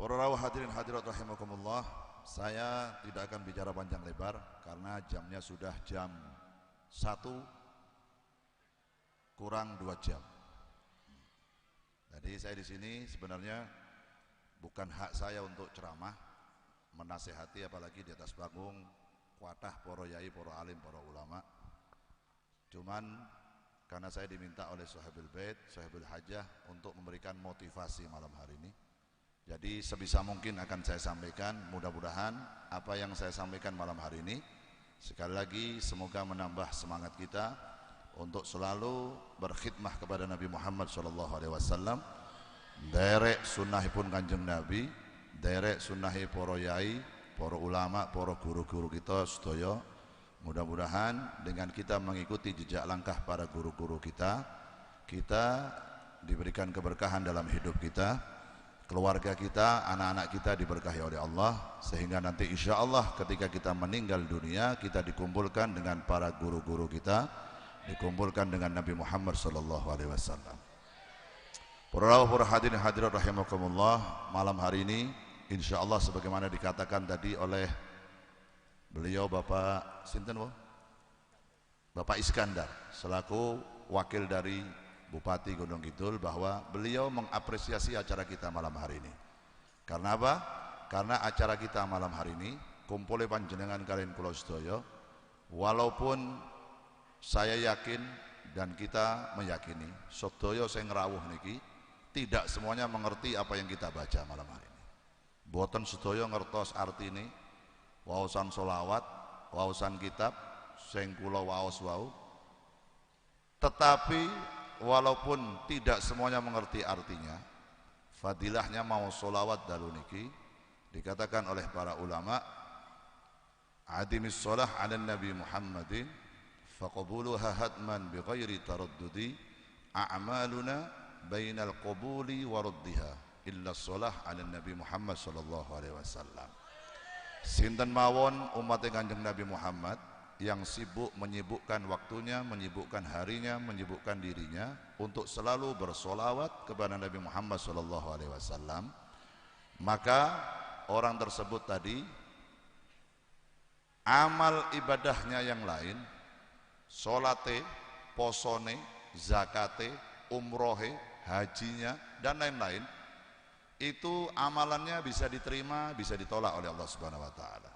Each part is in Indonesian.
Para rawuh hadirin hadirat rahimakumullah, saya tidak akan bicara panjang lebar karena jamnya sudah jam 1 kurang 2 jam. Jadi saya di sini sebenarnya bukan hak saya untuk ceramah, menasehati apalagi di atas panggung kuatah para yai, para alim, para ulama. Cuman karena saya diminta oleh Sahibul Bait, Sahibul Hajah untuk memberikan motivasi malam hari ini. Jadi sebisa mungkin akan saya sampaikan, mudah-mudahan apa yang saya sampaikan malam hari ini sekali lagi semoga menambah semangat kita untuk selalu berkhidmah kepada Nabi Muhammad SAW, derek sunnahipun Kanjeng Nabi, derek sunnahi para yai, para ulama, para guru-guru kita sedaya. Mudah-mudahan dengan kita mengikuti jejak langkah para guru-guru kita diberikan keberkahan dalam hidup kita, keluarga kita, anak-anak kita diberkahi oleh Allah, sehingga nanti insya Allah ketika kita meninggal dunia kita dikumpulkan dengan para guru-guru kita, dikumpulkan dengan Nabi Muhammad SAW. Para hadirin hadirat rahimakumullah, malam hari ini insya Allah sebagaimana dikatakan tadi oleh beliau Bapak Sinten, Bapak Iskandar selaku wakil dari Bupati Gunung Kidul, bahwa beliau mengapresiasi acara kita malam hari ini. Karena apa? Karena acara kita malam hari ini kumpulnya panjenengan kalian kula sedaya, walaupun saya yakin dan kita meyakini sedaya sing rawuh niki tidak semuanya mengerti apa yang kita baca malam hari ini. Boten sedaya ngertos artine waosan solawat, waosan kitab sing kula waos wau. Tetapi walaupun tidak semuanya mengerti artinya, fadilahnya mau solawat dalu niki dikatakan oleh para ulama, adimis sholah ala Nabi Muhammadin faqabuluha hadman bighairi taraddudi a'maluna bainal qabuli wa raddiha illa sholah ala Nabi Muhammad sallallahu alaihi wasallam. Sinten mawon umat Kanjeng Nabi Muhammad yang sibuk menyibukkan waktunya, menyibukkan harinya, menyibukkan dirinya untuk selalu bersolawat kepada Nabi Muhammad SAW, maka orang tersebut tadi amal ibadahnya yang lain, solate, posone, zakate, umrohe, hajinya dan lain-lain, itu amalannya bisa diterima, bisa ditolak oleh Allah Subhanahu wa taala.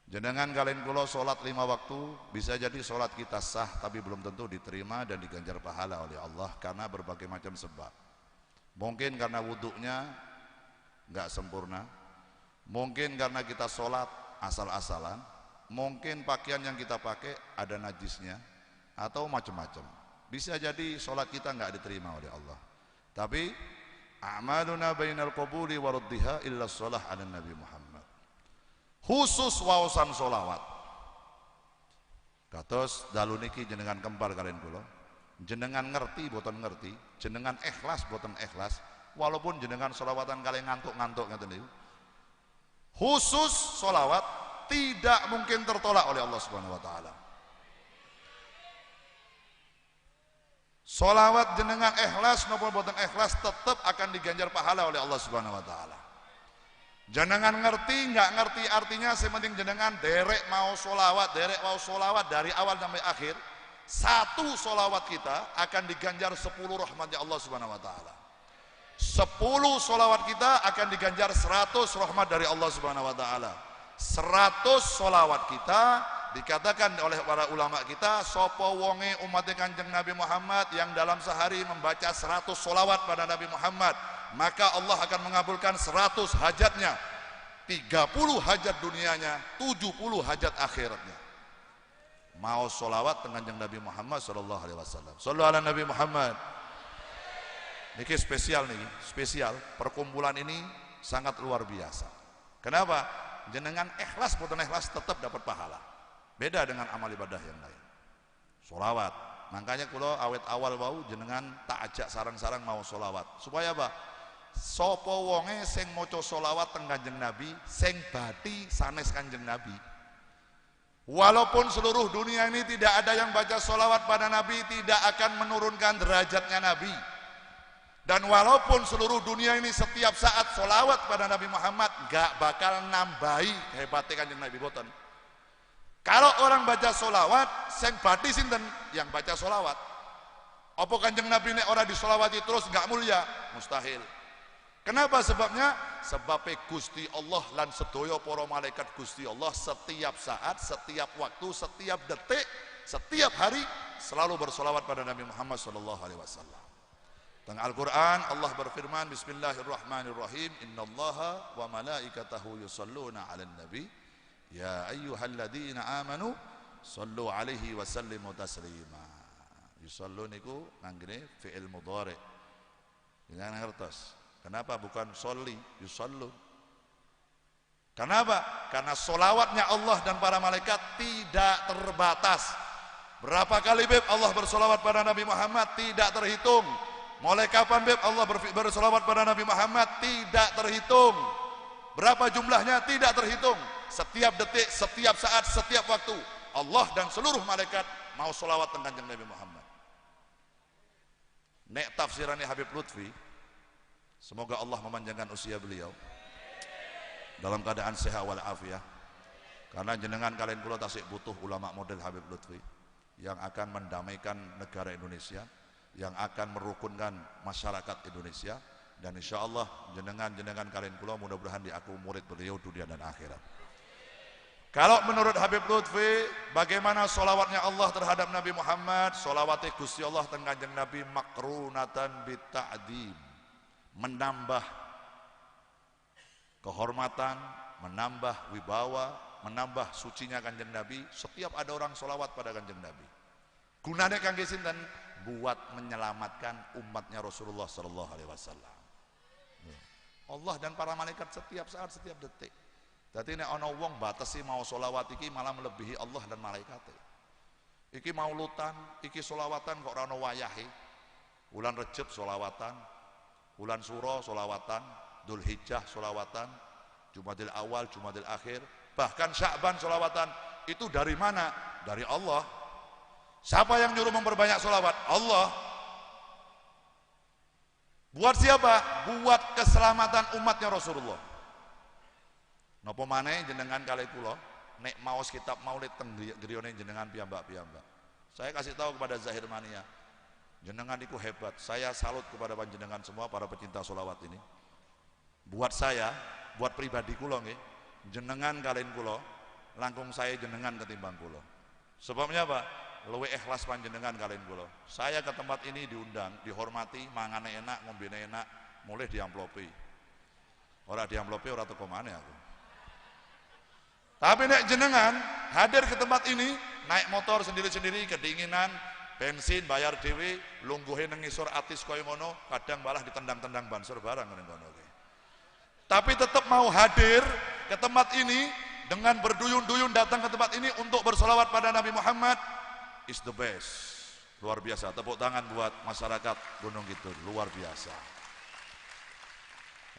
Jenengan kalian kula salat 5 waktu, bisa jadi salat kita sah tapi belum tentu diterima dan diganjar pahala oleh Allah karena berbagai macam sebab. Mungkin karena wudhunya enggak sempurna, mungkin karena kita salat asal-asalan, mungkin pakaian yang kita pakai ada najisnya atau macam-macam. Bisa jadi salat kita enggak diterima oleh Allah. Tapi a'maluna bainal qabuli wa raddiha illa shalah 'ala Nabi Muhammad. Khusus waosan solawat. Kados dalu niki jenengan kempar kalian kula. Jenengan ngerti boten ngerti, jenengan ikhlas boten ikhlas, walaupun jenengan solawatan kalian ngantuk-ngantuk ngeten niku. Khusus solawat tidak mungkin tertolak oleh Allah Subhanahu wa taala. Solawat jenengan ikhlas maupun boten ikhlas tetap akan diganjar pahala oleh Allah Subhanahu wa taala. Jenengan ngerti nggak ngerti artinya, sementing jenengan derek mau solawat dari awal sampai akhir, satu solawat kita akan diganjar 10 rahmatnya Allah Subhanahu wa taala. 10 solawat kita akan diganjar 100 rahmat dari Allah Subhanahu wa taala. 100 solawat kita dikatakan oleh para ulama kita, sopo wonge umat Kanjeng Nabi Muhammad yang dalam sehari membaca 100 solawat pada Nabi Muhammad, maka Allah akan mengabulkan 100 hajatnya, 30 hajat dunianya, 70 hajat akhiratnya. Mau solawat dengan Kanjeng Nabi Muhammad sallallahu alaihi wasallam. Shallu ala Nabi Muhammad. Niki spesial nih, spesial. Perkumpulan ini sangat luar biasa. Kenapa? Jenengan ikhlas boten ikhlas tetap dapat pahala. Beda dengan amal ibadah yang lain. Solawat. Makanya kula awet awal wau jenengan tak ajak sarang-sarang mau solawat. Supaya apa? Sopo wonge sing maca solawat teng Kanjeng Nabi, sing bati sanes Kanjeng Nabi. Walaupun seluruh dunia ini tidak ada yang baca solawat pada Nabi, tidak akan menurunkan derajatnya Nabi. Dan walaupun seluruh dunia ini setiap saat solawat pada Nabi Muhammad, gak bakal nambahi hebatnya Kanjeng Nabi boten. Kalau orang baca solawat, sing bati sinten yang baca solawat. Apa Kanjeng Nabi nek ora disolawati terus gak mulia? Mustahil. Kenapa sebabnya? Sebabnya Gusti Allah lan sedaya para malaikat Gusti Allah setiap saat, setiap waktu, setiap detik, setiap hari selalu bersolawat pada Nabi Muhammad SAW. Tengah Al-Quran Allah berfirman, Bismillahirrahmanirrahim, Innallaha wa malaikatahu yusalluna ala nabi, ya ayyuhalladzina amanu sallu alaihi wa sallimu taslima. Yusallun itu nanggine fi'il mudhari. Jangan ngertos. Kenapa bukan sholli, yusallu? Kenapa? Karena solawatnya Allah dan para malaikat tidak terbatas. Berapa kali beb Allah bersolawat pada Nabi Muhammad tidak terhitung. Mulai kapan beb Allah bersolawat pada Nabi Muhammad tidak terhitung. Berapa jumlahnya tidak terhitung. Setiap detik, setiap saat, setiap waktu Allah dan seluruh malaikat mau solawat tentang Nabi Muhammad. Nek tafsirannya Habib Lutfi, semoga Allah memanjangkan usia beliau dalam keadaan sehat walafiat. Karena jenengan kalian kula tasik butuh ulama model Habib Lutfi yang akan mendamaikan negara Indonesia, yang akan merukunkan masyarakat Indonesia, dan insya Allah jenengan kalian kula mudah-mudahan diaku murid beliau dunia dan akhirat. Kalau menurut Habib Lutfi, bagaimana solawatnya Allah terhadap Nabi Muhammad? Solawatnya Gusti Allah tentang Kanjeng Nabi makrunatan bita'dim, menambah kehormatan, menambah wibawa, menambah sucinya Kanjeng Nabi. Setiap ada orang solawat pada Kanjeng Nabi, gunanya kangge sinten? Buat menyelamatkan umatnya Rasulullah Sallallahu Alaihi Wasallam. Allah dan para malaikat setiap saat, setiap detik. Jadi nek ana wong batasi mau solawat iki malah melebihi Allah dan malaikatnya. Iki maulutan, iki solawatan kok ora ana wayahe. Bulan Rejab solawatan, bulan Suro solawatan, Dzulhijjah solawatan, Jumadil Awal, Jumadil Akhir, bahkan Sya'ban solawatan. Itu dari mana? Dari Allah. Siapa yang nyuruh memperbanyak solawat? Allah. Buat siapa? Buat keselamatan umatnya Rasulullah. Napa maneh jenengan kalih kula nek maos kitab Maulid teng griyane jenengan piyambak-piyambak. Saya kasih tahu kepada Zahir Mania, jenengan iku hebat. Saya salut kepada panjenengan semua para pecinta solawat ini. Buat saya, buat pribadi kula nggih, jenengan kalian kula langkung saya jenengan ketimbang kula. Sebabnya apa? Luwih ikhlas panjenengan kalian kula. Saya ke tempat ini diundang, dihormati, mangane enak, ngombene enak, mulai diamplopi. Ora diamplopi ora teko maneh aku. Tapi nek jenengan hadir ke tempat ini, naik motor sendiri-sendiri, kedinginan, bensin bayar dhewe, lungguhe nang ngisor atis koyo ngono, kadang malah ditendang-tendang bansur barang ngene ngono. Tapi tetap mau hadir ke tempat ini dengan berduyun-duyun datang ke tempat ini untuk bersolawat pada Nabi Muhammad is the best. Luar biasa. Tepuk tangan buat masyarakat Gunung Kidul, luar biasa.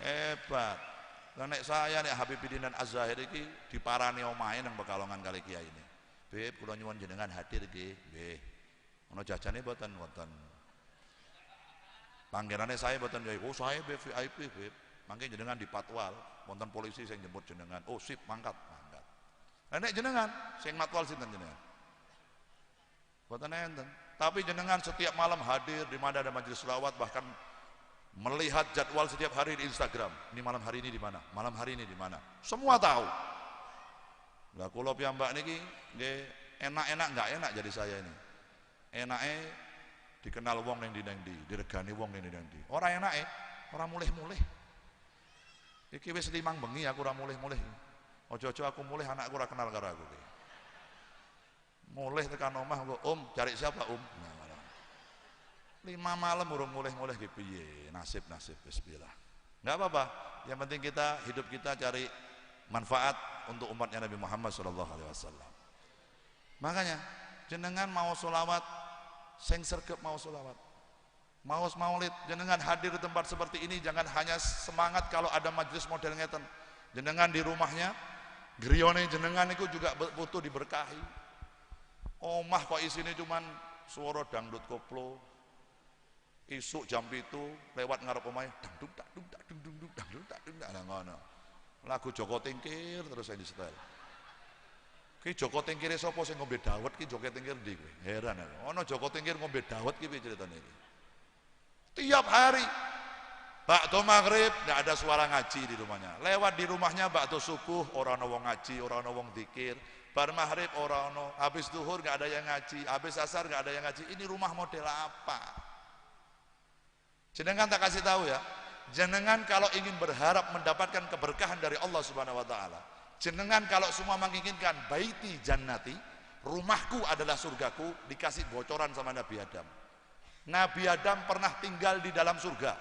Hebat. Nek saya nek Habibidin dan Az-Zahir iki diparani omahe nang Pekalongan kali kiai ini. Beb, kula nyuwun jenengan hadir nggih. Nggih. Ono jajane mboten wonten. Panggerane saya mboten ya. Oh, saya VIP, Beb. Mangke jenengan dipatwal, wonten polisi sing jemput jenengan. Oh, sip, mangkat. Lah nek jenengan sing matwal sinten jenengan? Mboten enten. Tapi jenengan setiap malam hadir di mana ada majelis selawat, bahkan melihat jadwal setiap hari di Instagram. Ini malam hari ini di mana? Malam hari ini di mana? Semua tahu. Lah kula piyambak niki nggih enak-enak enggak enak jadi saya ini. Enake dikenal wong ning ndi, diregani wong ning ndi. Ora enake, ora mulih-mulih. Iki wis 5 bengi aku ora mulih-mulih. Ojo-ojo aku mulih anakku ora kenal karo aku iki. Mulih tekan omah kok, cari siapa Nah, 5 malam urung mulih-mulih ki piye, nasib bismillah. Enggak apa-apa, yang penting hidup kita cari manfaat untuk umatnya Nabi Muhammad SAW. Makanya jenengan mau solawat, sing sregep mau solawat, mau maulid, jenengan hadir di tempat seperti ini, jangan hanya semangat kalau ada majelis model ngeten. Jenengan di rumahnya, griyone jenengan itu juga butuh diberkahi. Omah kok isine cuman suara dangdut koplo, Isuk jam itu lewat ngarep omahe dangdung tak dung tak dung dung dangdung tak dung tak ngono. Lagu Joko Tingkir terus saya disetel. Ki Joko Tingkir sapa sing ngombe dawet ki Joko Tingkir ndi kowe? Heran aku. Ono Joko Tingkir ngombe dawet ki piye ceritane iki? Tiap hari bakdo maghrib enggak ada suara ngaji di rumahnya. Lewat di rumahnya bakdo subuh ora ono wong ngaji, ora ono wong zikir. Bar maghrib ora ono, habis zuhur enggak ada yang ngaji, habis asar enggak ada yang ngaji. Ini rumah model apa? Jenengan tak kasih tahu ya. Jenengan kalau ingin berharap mendapatkan keberkahan dari Allah Subhanahu wa taala, jenengan kalau semua menginginkan baiti jannati, rumahku adalah surgaku, dikasih bocoran sama Nabi Adam. Nabi Adam pernah tinggal di dalam surga.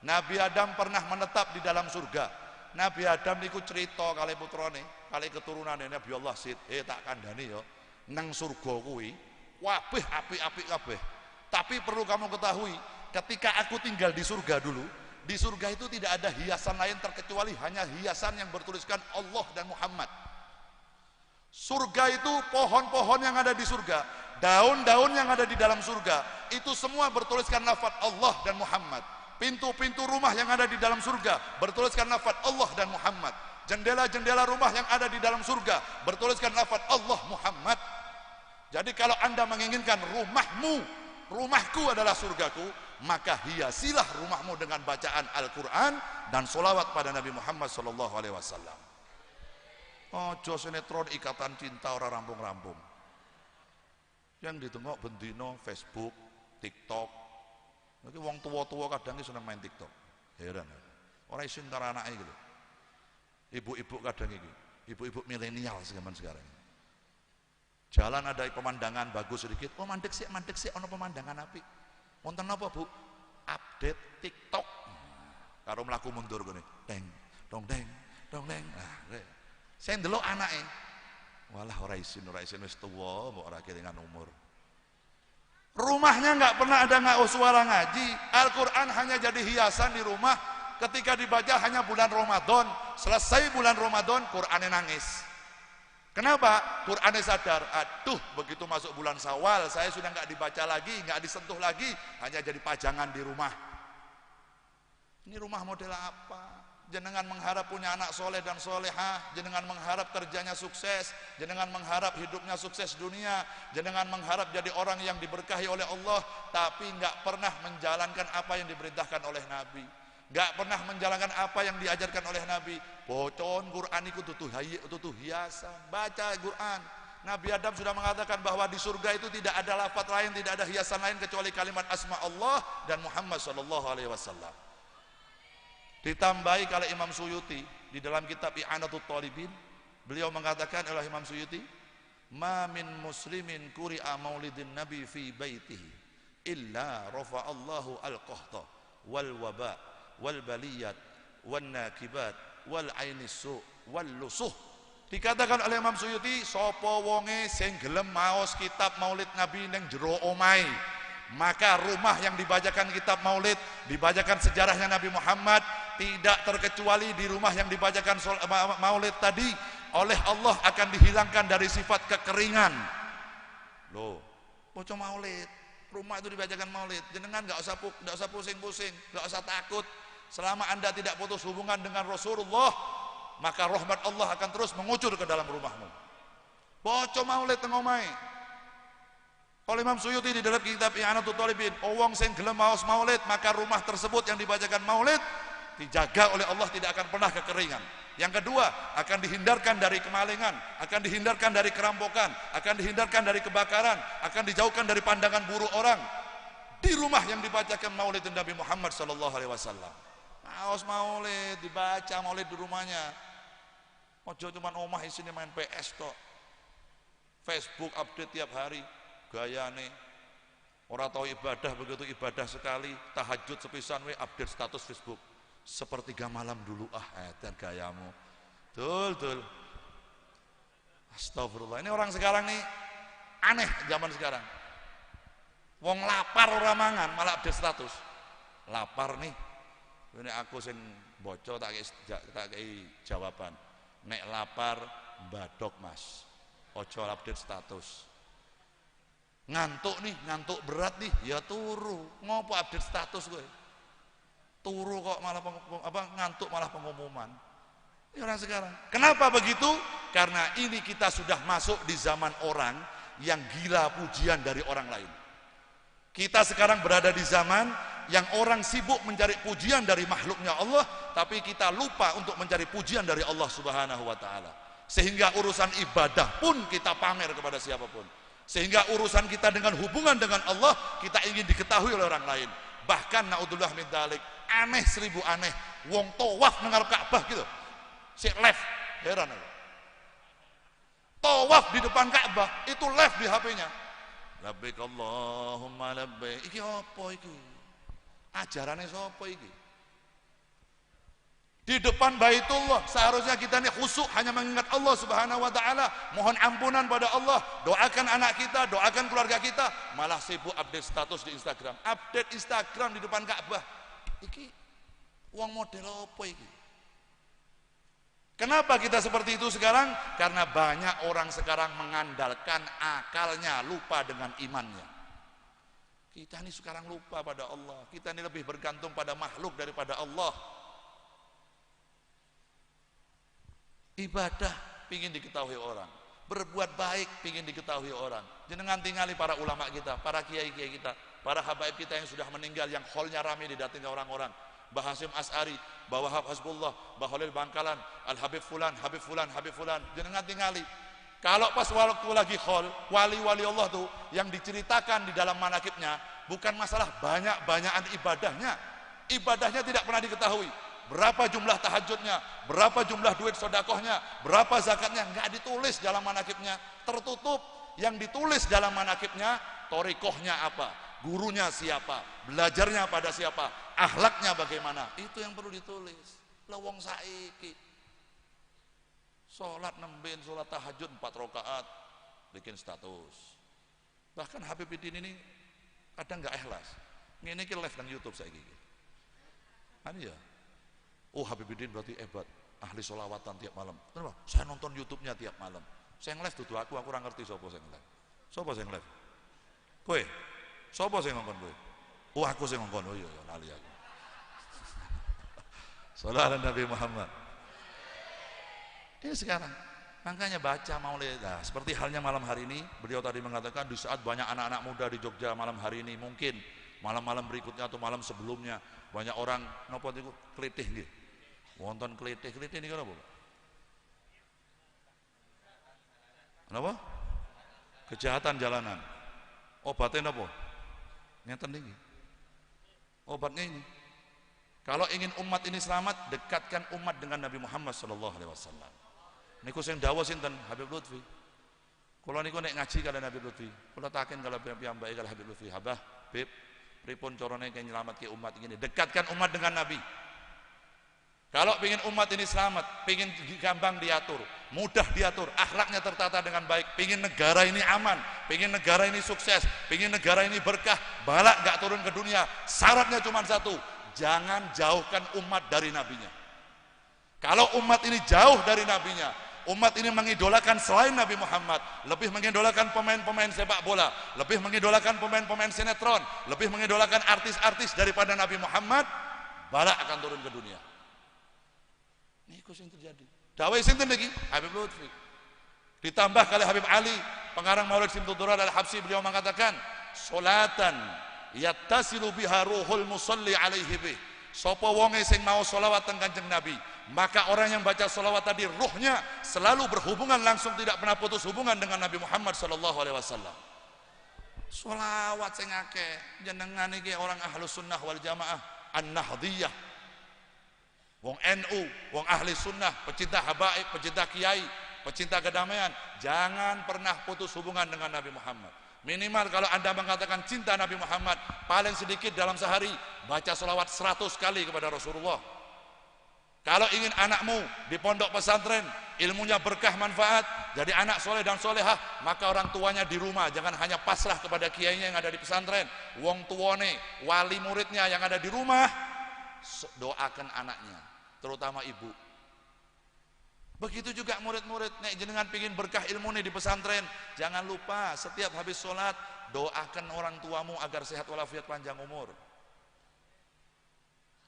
Nabi Adam pernah menetap di dalam surga. Nabi Adam niku cerita kali putrane, kali keturunane Nabi Allah Sid, tak kandhani yo, nang surga kuwi kabeh apik-apik kabeh. Tapi perlu kamu ketahui, ketika aku tinggal di surga dulu, di surga itu tidak ada hiasan lain terkecuali hanya hiasan yang bertuliskan Allah dan Muhammad. Surga itu pohon-pohon yang ada di surga, daun-daun yang ada di dalam surga, itu semua bertuliskan lafaz Allah dan Muhammad. Pintu-pintu rumah yang ada di dalam surga bertuliskan lafaz Allah dan Muhammad. Jendela-jendela rumah yang ada di dalam surga bertuliskan lafaz Allah Muhammad. Jadi kalau Anda menginginkan rumahmu, rumahku adalah surgaku, maka hiasilah rumahmu dengan bacaan Al-Quran dan sholawat pada Nabi Muhammad SAW. Ojo sinetron Ikatan Cinta orang rampung-rampung yang ditengok bendino Facebook, TikTok. Lagi wong tua-tua kadang seneng main TikTok. Heran. Orang isin karo anake iki lho. Ibu-ibu kadang iki, ibu-ibu milenial zaman sekarang. Jalan ada pemandangan bagus sedikit, oh mandek sih ono pemandangan apik. Wonten apa, Bu? Update TikTok. Karo mlaku mundur gini, deng, dong deng, dong deng. Nah, saya ndelok anake. Walah ora isin wis tuwa, mbok ora kelingan umur. Rumahnya nggak pernah ada suara ngaji. Al-Quran hanya jadi hiasan di rumah. Ketika dibaca hanya bulan Ramadan. Selesai bulan Ramadan, Qurannya nangis. Kenapa? Qurannya sadar, aduh begitu masuk bulan Syawal, saya sudah nggak dibaca lagi, nggak disentuh lagi, hanya jadi pajangan di rumah. Ini rumah model apa? Jenengan mengharap punya anak soleh dan solehah, jenengan mengharap kerjanya sukses, jenengan mengharap hidupnya sukses dunia, jenengan mengharap jadi orang yang diberkahi oleh Allah, tapi nggak pernah menjalankan apa yang diperintahkan oleh Nabi, nggak pernah menjalankan apa yang diajarkan oleh Nabi. Bocon Quran itu tutuh hiasan, baca Quran. Nabi Adam sudah mengatakan bahwa di surga itu tidak ada lafaz lain, tidak ada hiasan lain kecuali kalimat asma Allah dan Muhammad SAW. Ditambahi kalau Imam Suyuti di dalam kitab I'anatul Talibin, beliau mengatakan oleh Imam Suyuti, ma min muslimin quri'a maulidin nabi fi baitihi illa rafa'allahu al-qahta wal waba wal baliyat wan nakibat wal ainis su wal lusuh. Dikatakan oleh Imam Suyuti, sapa wonge sing gelem maos kitab maulid nabi ning jero omahe, maka rumah yang dibacakan kitab maulid, dibacakan sejarahnya Nabi Muhammad, tidak terkecuali di rumah yang dibacakan maulid tadi, oleh Allah akan dihilangkan dari sifat kekeringan. Loh, baca maulid, rumah itu dibacakan maulid, jenengan nggak usah pusing-pusing, nggak usah takut. Selama Anda tidak putus hubungan dengan Rasulullah, maka rahmat Allah akan terus mengucur ke dalam rumahmu. Baca maulid teng omahe. Oleh Imam Suyuti di dalam kitab I'anatul Talibin, wong sing gelem maos maulid, maka rumah tersebut yang dibacakan maulid dijaga oleh Allah, tidak akan pernah kekeringan. Yang kedua, akan dihindarkan dari kemalingan, akan dihindarkan dari kerampokan, akan dihindarkan dari kebakaran, akan dijauhkan dari pandangan buruk orang. Di rumah yang dibacakan maulid Nabi Muhammad SAW. Maos maulid, dibaca maulid di rumahnya. Ojo cuman omah isine main PS tok. Facebook update tiap hari. Gayane orang tahu ibadah, begitu ibadah sekali tahajud sepisan we update status Facebook sepertiga malam dulu dan gayamu tul astagfirullah. Ini orang sekarang nih aneh, zaman sekarang wong lapar orang mangan malah update status lapar nih. Ini aku sing bocor tak kei jawaban, nek lapar badok mas, ojo update status. Ngantuk nih, ngantuk berat nih, ya turu. Ngopo update status gue? Turu kok malah ngantuk malah pengumuman. Ini orang sekarang. Kenapa begitu? Karena ini kita sudah masuk di zaman orang yang gila pujian dari orang lain. Kita sekarang berada di zaman yang orang sibuk mencari pujian dari makhluknya Allah, tapi kita lupa untuk mencari pujian dari Allah Subhanahu wa taala. Sehingga urusan ibadah pun kita pamer kepada siapapun. Sehingga urusan kita dengan hubungan dengan Allah kita ingin diketahui oleh orang lain. Bahkan naudzubillah min dzalik, aneh 1000 aneh, wong tawaf ngarep Ka'bah gitu. Si live, heran aku. Tawaf di depan Ka'bah itu live di HP-nya. Labbaik Allahumma labbaik. Iki apa iki? Ajarannya sapa iki? Di depan Baitullah seharusnya kita ini khusyuk hanya mengingat Allah Subhanahu wa taala, mohon ampunan pada Allah, doakan anak kita, doakan keluarga kita, malah sibuk update status di Instagram. Update Instagram di depan Ka'bah. Iki wong model apa iki? Kenapa kita seperti itu sekarang? Karena banyak orang sekarang mengandalkan akalnya, lupa dengan imannya. Kita ini sekarang lupa pada Allah. Kita ini lebih bergantung pada makhluk daripada Allah. Ibadah pingin diketahui orang, berbuat baik pingin diketahui orang. Jenengan tingali para ulama kita, para kiai-kiai kita, para habaib kita yang sudah meninggal, yang hallnya ramai didatangi orang-orang. Mbah Hasyim As'ari, Mbah Wahab Hasbullah, Mbah Khalil Bangkalan, Al Habib Fulan, Habib Fulan, Habib Fulan. Jenengan tingali. Kalau pas waktu lagi hall, wali-wali Allah tuh yang diceritakan di dalam manakibnya bukan masalah banyak-banyakan ibadahnya. Ibadahnya tidak pernah diketahui. Berapa jumlah tahajudnya, berapa jumlah duit sodakohnya, berapa zakatnya, nggak ditulis dalam manakibnya, tertutup. Yang ditulis dalam manakibnya, torikohnya apa, gurunya siapa, belajarnya pada siapa, akhlaknya bagaimana, itu yang perlu ditulis. Lawong saiki sholat nembin, sholat tahajud 4 rakaat, bikin status. Bahkan Habibidin ini kadang nggak ikhlas, ini live dan YouTube saya gini. Ani ya. Oh Habibidin berarti hebat, ahli sholawatan tiap malam. Kenapa? Saya nonton YouTube-nya tiap malam. Saya nge-live tuh aku kurang ngerti sopo saya nge-live. Sopo saya nge-live? Kowe? Sopo saya ngongkon kowe? Oh aku saya ngongkon. Oh iya lali aku. Shallallahu Nabi Muhammad. Ini sekarang. Makanya baca maulid. Nah, seperti halnya malam hari ini, beliau tadi mengatakan di saat banyak anak-anak muda di Jogja malam hari ini, mungkin malam-malam berikutnya atau malam sebelumnya banyak orang nopo niku klitih nggih. Wonten klitih ini kan apa? Kenapa? Kejahatan jalanan. Obatnya apa? Ngeten niki. Obatnya ini. Kalau ingin umat ini selamat, dekatkan umat dengan Nabi Muhammad sallallahu alaihi wasallam. Niku sing dawuh sinten? Habib Lutfi. Kula niku nek ngaji kalian Habib Lutfi, kula taken kalau piyambake kalau Habib Lutfi, "Habah, Bib, pripun carane kaya nyelamatke umat ini?" Dekatkan umat dengan Nabi. Kalau ingin umat ini selamat, ingin gampang diatur, mudah diatur, akhlaknya tertata dengan baik, ingin negara ini aman, ingin negara ini sukses, ingin negara ini berkah, balak gak turun ke dunia, syaratnya cuma satu, jangan jauhkan umat dari nabinya. Kalau umat ini jauh dari nabinya, umat ini mengidolakan selain Nabi Muhammad, lebih mengidolakan pemain-pemain sepak bola, lebih mengidolakan pemain-pemain sinetron, lebih mengidolakan artis-artis daripada Nabi Muhammad, balak akan turun ke dunia. Niku sing terjadi. Dawai sinten lagi? Habib Lutfi. Ditambah kali Habib Ali, pengarang Maulid Simtudurar Al-Habsi, beliau mengatakan, "Sholatan yattasilu biha ruhul musalli alaihi bih." Sapa wonge sing mau sholawat teng Kanjeng Nabi, maka orang yang baca sholawat tadi ruhnya selalu berhubungan langsung, tidak pernah putus hubungan dengan Nabi Muhammad sallallahu alaihi wasallam. Sholawat sing akeh jenengan iki orang Ahlus Sunnah wal Jamaah, An-Nahdhiyah, wong NU, wong ahli sunnah, pecinta habaib, pecinta kiai, pecinta kedamaian, jangan pernah putus hubungan dengan Nabi Muhammad. Minimal kalau anda mengatakan cinta Nabi Muhammad, paling sedikit dalam sehari baca sholawat 100 kali kepada Rasulullah. Kalau ingin anakmu di pondok pesantren, ilmunya berkah manfaat, jadi anak soleh dan solehah, maka orang tuanya di rumah, jangan hanya pasrah kepada kiainya yang ada di pesantren, wong tuane, wali muridnya yang ada di rumah, doakan anaknya, terutama ibu. Begitu juga murid-murid, nek jenengan pingin berkah ilmu nih di pesantren, jangan lupa setiap habis sholat doakan orang tuamu agar sehat walafiat panjang umur.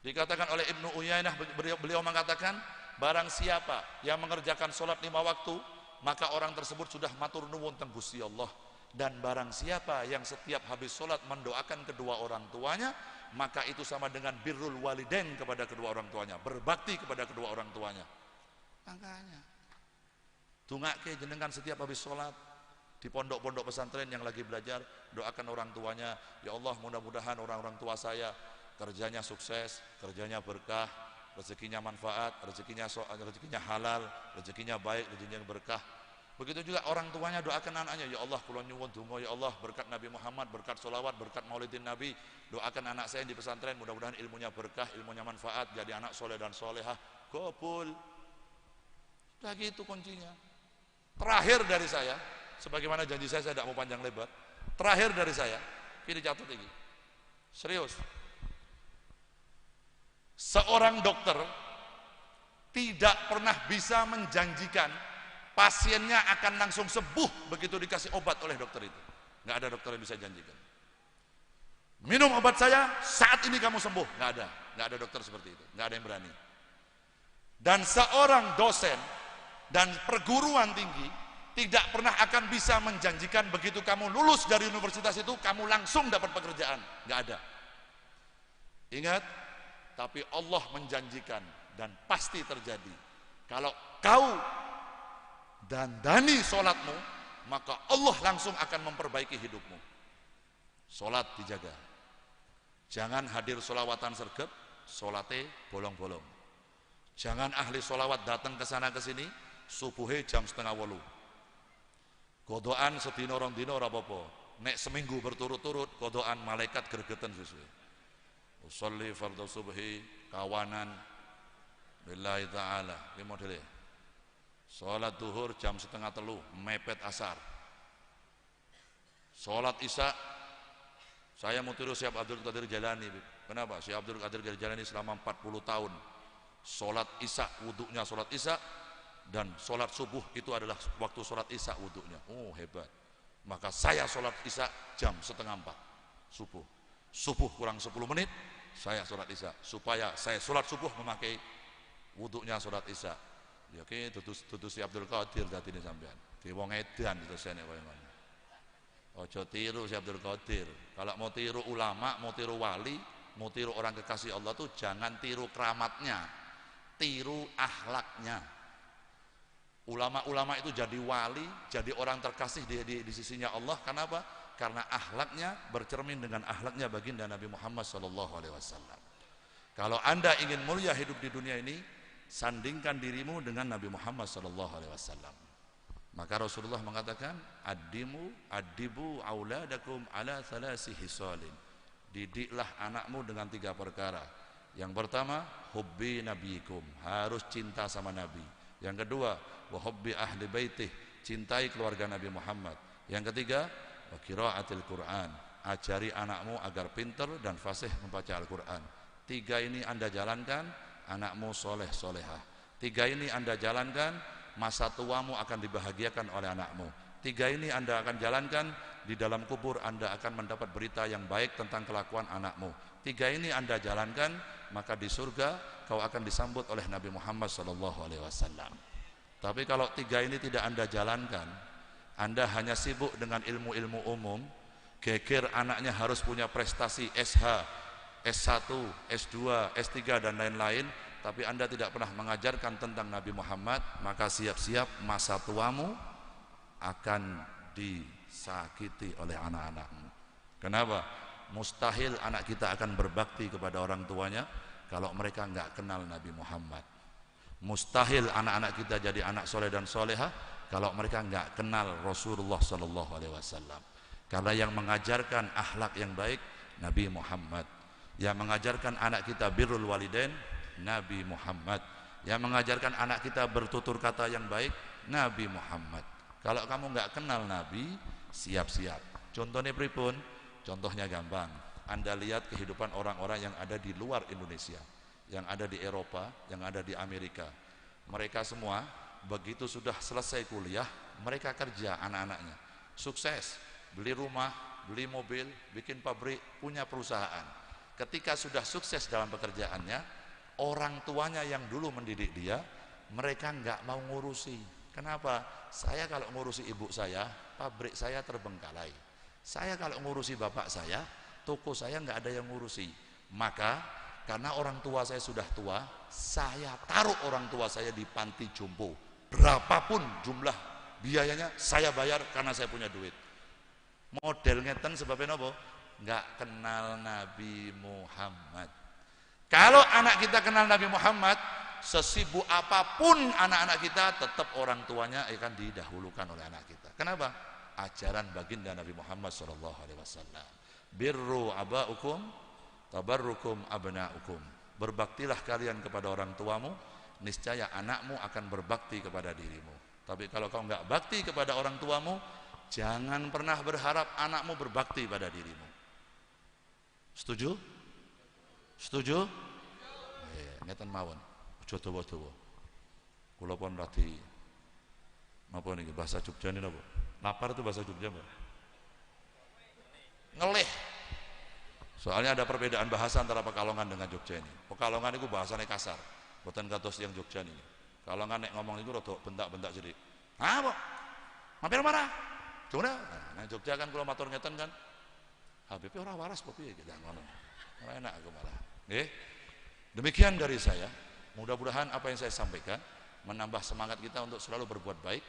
Dikatakan oleh Ibnu Uyainah, beliau mengatakan, barang siapa yang mengerjakan sholat 5 waktu, maka orang tersebut sudah matur nuwun teng Gusti Allah. Dan barang siapa yang setiap habis sholat mendoakan kedua orang tuanya, maka itu sama dengan birrul walidain kepada kedua orang tuanya, berbakti kepada kedua orang tuanya. Makanya dungake jenengan setiap habis sholat di pondok-pondok pesantren yang lagi belajar, doakan orang tuanya, ya Allah mudah-mudahan orang-orang tua saya kerjanya sukses, kerjanya berkah, rezekinya manfaat, rezekinya halal, rezekinya baik, rezekinya berkah. Begitu juga orang tuanya doakan anaknya, ya Allah kula nyuwun donga ya Allah berkat Nabi Muhammad, berkat sholawat, berkat maulidin Nabi, doakan anak saya di pesantren mudah-mudahan ilmunya berkah, ilmunya manfaat, jadi anak soleh dan solehah. Kabul. Udah gitu kuncinya. Terakhir dari saya, sebagaimana janji saya tidak mau panjang lebar. Terakhir dari saya, ini catat ini. Serius. Seorang dokter tidak pernah bisa menjanjikan pasiennya akan langsung sembuh begitu dikasih obat oleh dokter itu. Nggak ada dokter yang bisa janjikan. Minum obat saya, saat ini kamu sembuh. Nggak ada dokter seperti itu. Nggak ada yang berani. Dan seorang dosen dan perguruan tinggi tidak pernah akan bisa menjanjikan begitu kamu lulus dari universitas itu, kamu langsung dapat pekerjaan. Nggak ada. Ingat, tapi Allah menjanjikan dan pasti terjadi. Kalau kau dandani sholatmu, maka Allah langsung akan memperbaiki hidupmu. Sholat dijaga. Jangan hadir sholawatan sergap, sholatnya bolong-bolong. Jangan ahli sholawat datang ke sana ke sini, subuhnya jam 6:30. Kodoan sedina rong dina ora apa-apa. Nek seminggu berturut-turut, kodoan malaikat gregetan sesuai. Usolli fardhu subhi kawanan billahi ta'ala. Ini modelnya. Sholat duhur jam 2:30 mepet asar. Sholat isya saya mau tiru Syekh Abdul Qadir Jalani. Kenapa? Syekh Abdul Qadir Jalani selama 40 tahun sholat isya, wuduknya sholat isya, dan sholat subuh itu adalah waktu sholat isya wuduknya. Oh hebat. Maka saya sholat isya jam 3:30 subuh. Subuh kurang 10 menit saya sholat isya, supaya saya sholat subuh memakai wuduknya sholat isya. Ya ki tutus si Abdul Qadir dadi ini sampean. Ki wong edan itu sene koyo ngono. Aja tiru si Abdul Qadir. Kalau mau tiru ulama, mau tiru wali, mau tiru orang kekasih Allah tuh jangan tiru keramatnya, tiru akhlaknya. Ulama-ulama itu jadi wali, jadi orang terkasih di sisinya Allah. Kenapa? Karena akhlaknya bercermin dengan akhlaknya baginda Nabi Muhammad SAW. Kalau Anda ingin mulia hidup di dunia ini, sandingkan dirimu dengan Nabi Muhammad SAW. Maka Rasulullah mengatakan, adibu auladakum ala thalasi hisalin. Didiklah anakmu dengan 3 perkara. Yang pertama, hubbi nabiyikum, harus cinta sama Nabi. Yang kedua, wa hubbi ahli baitih, cintai keluarga Nabi Muhammad. Yang ketiga, wa qiraatil Quran, ajari anakmu agar pintar dan fasih membaca Al-Quran. 3 ini Anda jalankan, anakmu soleh solehah. 3 ini Anda jalankan, masa tuamu akan dibahagiakan oleh anakmu. 3 ini Anda akan jalankan, di dalam kubur Anda akan mendapat berita yang baik tentang kelakuan anakmu. 3 ini Anda jalankan, maka di surga kau akan disambut oleh Nabi Muhammad SAW. Tapi kalau 3 ini tidak Anda jalankan, Anda hanya sibuk dengan ilmu-ilmu umum, geger anaknya harus punya prestasi SH, S1, S2, S3 dan lain-lain, tapi Anda tidak pernah mengajarkan tentang Nabi Muhammad, maka siap-siap masa tuamu akan disakiti oleh anak-anakmu. Kenapa? Mustahil anak kita akan berbakti kepada orang tuanya kalau mereka enggak kenal Nabi Muhammad. Mustahil anak-anak kita jadi anak soleh dan solehah kalau mereka enggak kenal Rasulullah SAW. Karena yang mengajarkan akhlak yang baik Nabi Muhammad, yang mengajarkan anak kita birrul walidain Nabi Muhammad, yang mengajarkan anak kita bertutur kata yang baik Nabi Muhammad. Kalau kamu enggak kenal Nabi, siap-siap. Contohnya pripun? Contohnya gampang. Anda lihat kehidupan orang-orang yang ada di luar Indonesia, yang ada di Eropa, yang ada di Amerika. Mereka semua begitu sudah selesai kuliah, mereka kerja, anak-anaknya sukses, beli rumah, beli mobil, bikin pabrik, punya perusahaan. Ketika sudah sukses dalam pekerjaannya, orang tuanya yang dulu mendidik dia, mereka nggak mau ngurusi. Kenapa? Saya kalau ngurusi ibu saya, pabrik saya terbengkalai. Saya kalau ngurusi bapak saya, toko saya nggak ada yang ngurusi. Maka karena orang tua saya sudah tua, saya taruh orang tua saya di panti jompo. Berapapun jumlah biayanya saya bayar karena saya punya duit. Model ngeten sebabnya apa? Nggak kenal Nabi Muhammad. Kalau anak kita kenal Nabi Muhammad, sesibuk apapun anak-anak kita, tetap orang tuanya akan didahulukan oleh anak kita. Kenapa? Ajaran baginda Nabi Muhammad SAW. Birru abaukum, tabarrukum abnaukum. Berbaktilah kalian kepada orang tuamu, niscaya anakmu akan berbakti kepada dirimu. Tapi kalau kau nggak bakti kepada orang tuamu, jangan pernah berharap anakmu berbakti pada dirimu. Setuju? Setuju? Ngeten mawon. Aja dawa-dawa. Kula pun radi napa niki bahasa Jogja niki napa? Lapar itu bahasa Jogja, Mbak. Ngelih. Soalnya ada perbedaan bahasa antara Pekalongan dengan Jogja ini. Pekalongan itu bahasanya kasar, boten kados yang Jogja niki. Pekalongan nek ngomong niku rada bentak-bentak sithik. "Ah, Pak. Mampir marah." Jogja. Nah, Jogja kan kula matur ngeten kan. HBP ora waras kok piye gitu ngono. Ora enak aku malah. Nggih. Demikian dari saya. Mudah-mudahan apa yang saya sampaikan menambah semangat kita untuk selalu berbuat baik,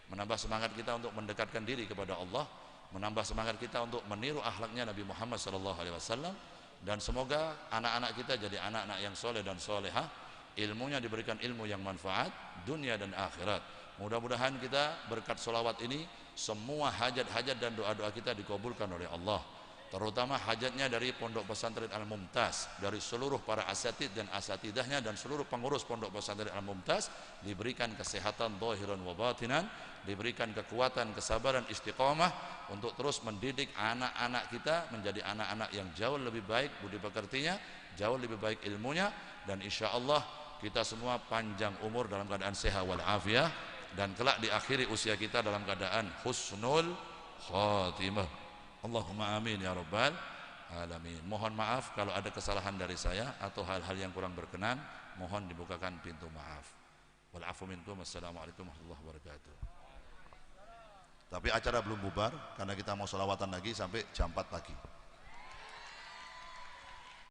menambah semangat kita untuk mendekatkan diri kepada Allah, menambah semangat kita untuk meniru akhlaknya Nabi Muhammad SAW, dan semoga anak-anak kita jadi anak-anak yang soleh dan solehah, ilmunya diberikan ilmu yang manfaat dunia dan akhirat. Mudah-mudahan kita berkat sholawat ini semua hajat-hajat dan doa-doa kita dikabulkan oleh Allah, terutama hajatnya dari Pondok Pesantren Al-Mumtaz, dari seluruh para asatidz dan asatidahnya dan seluruh pengurus Pondok Pesantren Al-Mumtaz, diberikan kesehatan zahiran wa batinan, diberikan kekuatan, kesabaran, istiqamah untuk terus mendidik anak-anak kita menjadi anak-anak yang jauh lebih baik budi pekertinya, jauh lebih baik ilmunya, dan insya Allah kita semua panjang umur dalam keadaan sehat wal afiah, dan kelak diakhiri usia kita dalam keadaan husnul khatimah. Allahumma amin ya rabbal alamin. Mohon maaf kalau ada kesalahan dari saya atau hal-hal yang kurang berkenan, mohon dibukakan pintu maaf. Wal afu minkum. Wassalamualaikum warahmatullahi wabarakatuh. Tapi acara belum bubar karena kita mau sholawatan lagi sampai jam 4 pagi.